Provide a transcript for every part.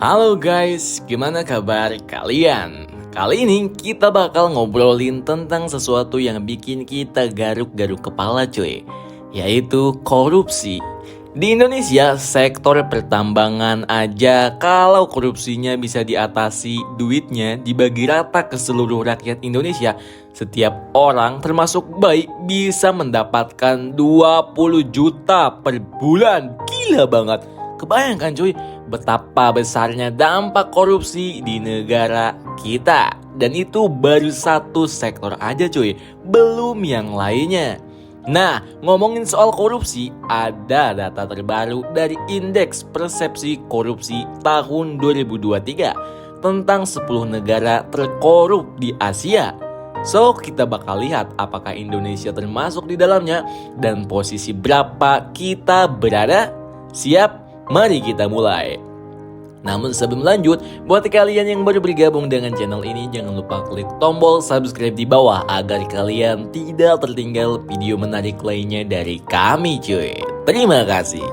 Halo guys, gimana kabar kalian? Kali ini kita bakal ngobrolin tentang sesuatu yang bikin kita garuk-garuk kepala cuy, yaitu korupsi. Di Indonesia, sektor pertambangan aja kalau korupsinya bisa diatasi, duitnya dibagi rata ke seluruh rakyat Indonesia. Setiap orang termasuk bayi bisa mendapatkan 20 juta per bulan. Gila banget. Kebayangkan cuy, betapa besarnya dampak korupsi di negara kita. Dan itu baru satu sektor aja cuy, belum yang lainnya. Nah, ngomongin soal korupsi, ada data terbaru dari Indeks Persepsi Korupsi tahun 2023 tentang 10 negara terkorup di Asia. So, kita bakal lihat apakah Indonesia termasuk di dalamnya dan posisi berapa kita berada. Siap? Mari kita mulai. Namun sebelum lanjut, buat kalian yang baru bergabung dengan channel ini, jangan lupa klik tombol subscribe di bawah agar kalian tidak tertinggal video menarik lainnya dari kami cuy. Terima kasih.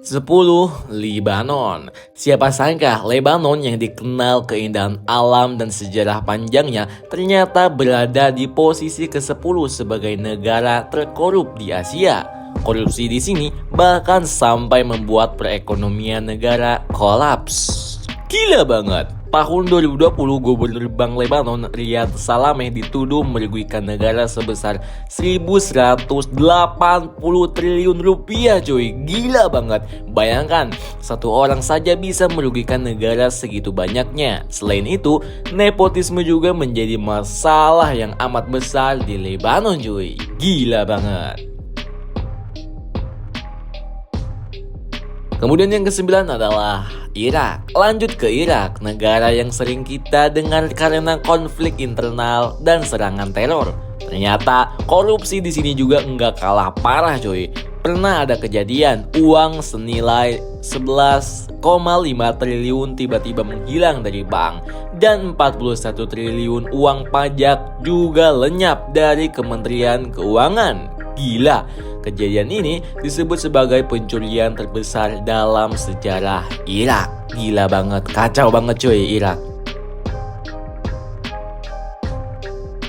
10. Lebanon. Siapa sangka Lebanon yang dikenal keindahan alam dan sejarah panjangnya ternyata berada di posisi ke-10 sebagai negara terkorup di Asia. Korupsi di sini bahkan sampai membuat perekonomian negara kolaps. Gila banget. Tahun 2020, Gubernur Bank Lebanon Riyad Salameh dituduh merugikan negara sebesar 1.180 triliun rupiah cuy. Gila banget. Bayangkan, satu orang saja bisa merugikan negara segitu banyaknya. Selain itu, nepotisme juga menjadi masalah yang amat besar di Lebanon cuy. Gila banget. Kemudian yang ke-9 adalah Irak. Lanjut ke Irak, negara yang sering kita dengar karena konflik internal dan serangan teror. Ternyata korupsi di sini juga enggak kalah parah coy. Pernah ada kejadian uang senilai 11,5 triliun tiba-tiba menghilang dari bank dan 41 triliun uang pajak juga lenyap dari Kementerian Keuangan. Gila, kejadian ini disebut sebagai pencurian terbesar dalam sejarah Irak. Gila banget, kacau banget cuy Irak.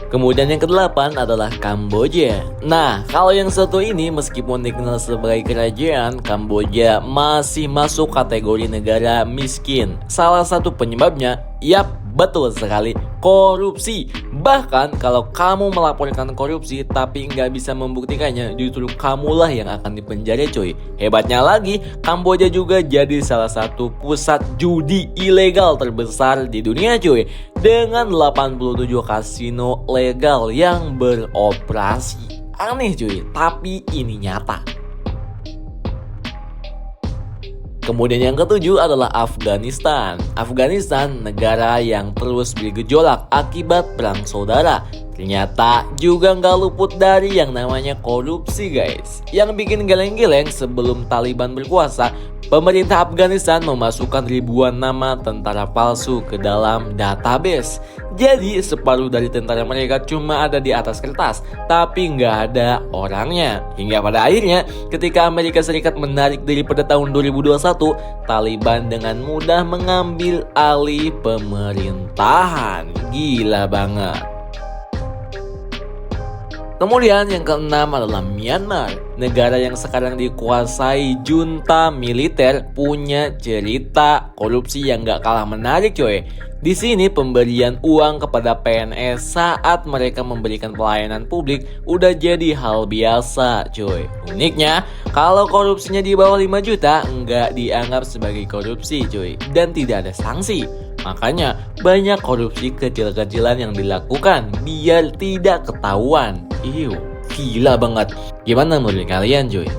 Kemudian yang ke-8 adalah Kamboja. Nah, kalau yang satu ini meskipun dikenal sebagai kerajaan, Kamboja masih masuk kategori negara miskin. Salah satu penyebabnya, yap, betul sekali, korupsi. Bahkan kalau kamu melaporkan korupsi tapi nggak bisa membuktikannya, justru kamulah yang akan dipenjara cuy. Hebatnya lagi, Kamboja juga jadi salah satu pusat judi ilegal terbesar di dunia cuy, dengan 87 kasino legal yang beroperasi. Aneh cuy, tapi ini nyata. Kemudian yang ke-7 adalah Afghanistan. Afghanistan, negara yang terus bergejolak akibat perang saudara. Ternyata juga nggak luput dari yang namanya korupsi guys. Yang bikin geleng-geleng, sebelum Taliban berkuasa, pemerintah Afghanistan memasukkan ribuan nama tentara palsu ke dalam database. Jadi separuh dari tentara mereka cuma ada di atas kertas, tapi nggak ada orangnya. Hingga pada akhirnya ketika Amerika Serikat menarik diri pada tahun 2021, Taliban dengan mudah mengambil alih pemerintahan. Gila banget. Kemudian yang ke-6 adalah Myanmar. Negara yang sekarang dikuasai junta militer punya cerita korupsi yang gak kalah menarik coy. Di sini pemberian uang kepada PNS saat mereka memberikan pelayanan publik udah jadi hal biasa coy. Uniknya, kalau korupsinya di bawah 5 juta nggak dianggap sebagai korupsi coy, dan tidak ada sanksi. Makanya banyak korupsi kecil-kecilan yang dilakukan biar tidak ketahuan. Gila banget. Gimana menurut kalian cuy?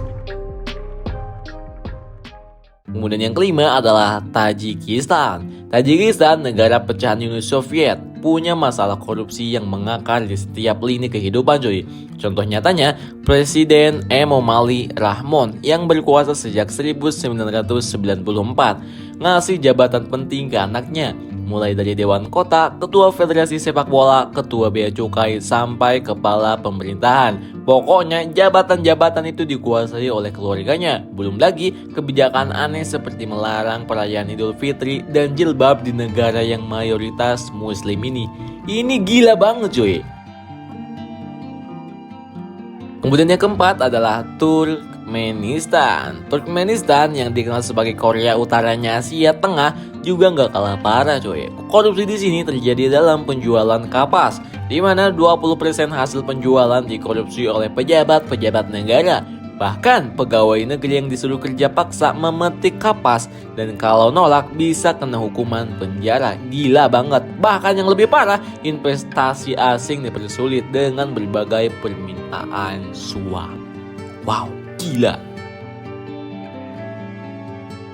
Kemudian yang kelima adalah Tajikistan. Tajikistan, negara pecahan Uni Soviet, punya masalah korupsi yang mengakar di setiap lini kehidupan cuy. Contoh nyatanya, Presiden Emomali Rahmon yang berkuasa sejak 1994 ngasih jabatan penting ke anaknya. mulai dari Dewan Kota, Ketua Federasi Sepak Bola, Ketua Bea Cukai, sampai Kepala Pemerintahan. Pokoknya jabatan-jabatan itu dikuasai oleh keluarganya. Belum lagi kebijakan aneh seperti melarang perayaan Idul Fitri dan jilbab di negara yang mayoritas muslim ini. Ini gila banget cuy. Kemudian yang keempat adalah Turkmenistan. Turkmenistan yang dikenal sebagai Korea Utaranya Asia Tengah juga nggak kalah parah coy. Korupsi di sini terjadi dalam penjualan kapas, di mana 20% hasil penjualan dikorupsi oleh pejabat-pejabat negara. Bahkan pegawai negeri yang disuruh kerja paksa memetik kapas dan kalau nolak bisa kena hukuman penjara. Gila banget. Bahkan yang lebih parah, investasi asing dipersulit dengan berbagai permintaan suap. Wow, gila.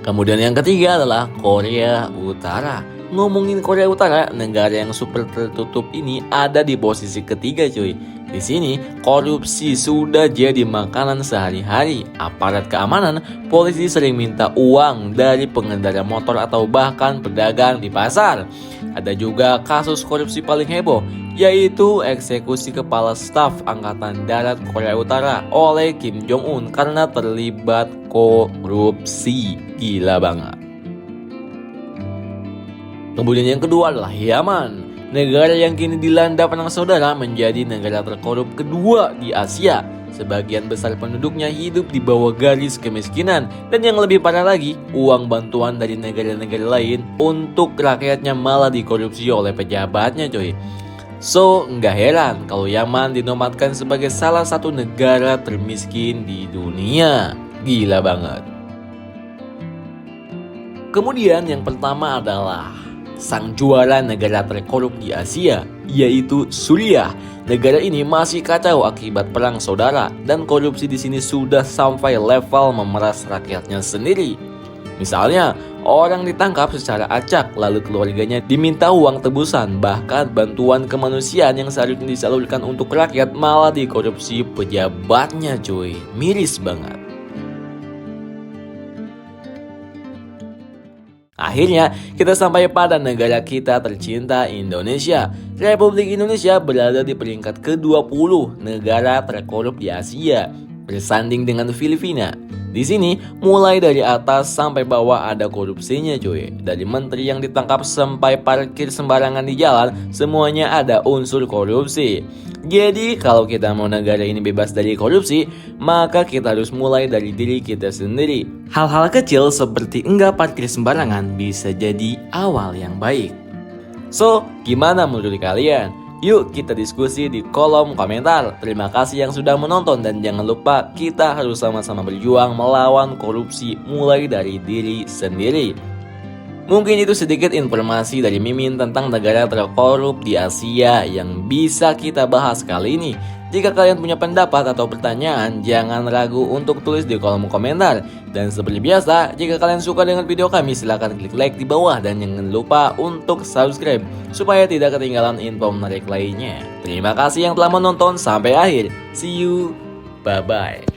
Kemudian yang ketiga adalah Korea Utara. Ngomongin Korea Utara, negara yang super tertutup ini ada di posisi ketiga cuy. Di sini, korupsi sudah jadi makanan sehari-hari. Aparat keamanan, polisi sering minta uang dari pengendara motor atau bahkan pedagang di pasar. Ada juga kasus korupsi paling heboh, yaitu eksekusi kepala staf Angkatan Darat Korea Utara oleh Kim Jong-un karena terlibat korupsi. Gila banget. Kemudian yang kedua adalah Yaman. Negara yang kini dilanda perang saudara menjadi negara terkorup kedua di Asia. Sebagian besar penduduknya hidup di bawah garis kemiskinan. Dan yang lebih parah lagi, uang bantuan dari negara-negara lain untuk rakyatnya malah dikorupsi oleh pejabatnya coy. So, nggak heran kalau Yaman dinobatkan sebagai salah satu negara termiskin di dunia. Gila banget. Kemudian yang pertama adalah sang juara negara terkorup di Asia, yaitu Suriah. Negara ini masih kacau akibat perang saudara dan korupsi di sini sudah sampai level memeras rakyatnya sendiri. Misalnya, orang ditangkap secara acak lalu keluarganya diminta uang tebusan, bahkan bantuan kemanusiaan yang seharusnya disalurkan untuk rakyat malah dikorupsi pejabatnya cuy. Miris banget. Akhirnya, kita sampai pada negara kita tercinta, Indonesia. Republik Indonesia berada di peringkat ke-20 negara terkorup di Asia, bersanding dengan Filipina. Di sini, mulai dari atas sampai bawah ada korupsinya cuy. Dari menteri yang ditangkap sampai parkir sembarangan di jalan, semuanya ada unsur korupsi. Jadi, kalau kita mau negara ini bebas dari korupsi, maka kita harus mulai dari diri kita sendiri. Hal-hal kecil seperti enggak parkir sembarangan bisa jadi awal yang baik. So, gimana menurut kalian? Yuk kita diskusi di kolom komentar. Terima kasih yang sudah menonton dan jangan lupa kita harus sama-sama berjuang melawan korupsi mulai dari diri sendiri. Mungkin itu sedikit informasi dari Mimin tentang negara terkorup di Asia yang bisa kita bahas kali ini. Jika kalian punya pendapat atau pertanyaan, jangan ragu untuk tulis di kolom komentar. Dan seperti biasa, jika kalian suka dengan video kami, silahkan klik like di bawah dan jangan lupa untuk subscribe supaya tidak ketinggalan info menarik lainnya. Terima kasih yang telah menonton sampai akhir. See you, bye-bye.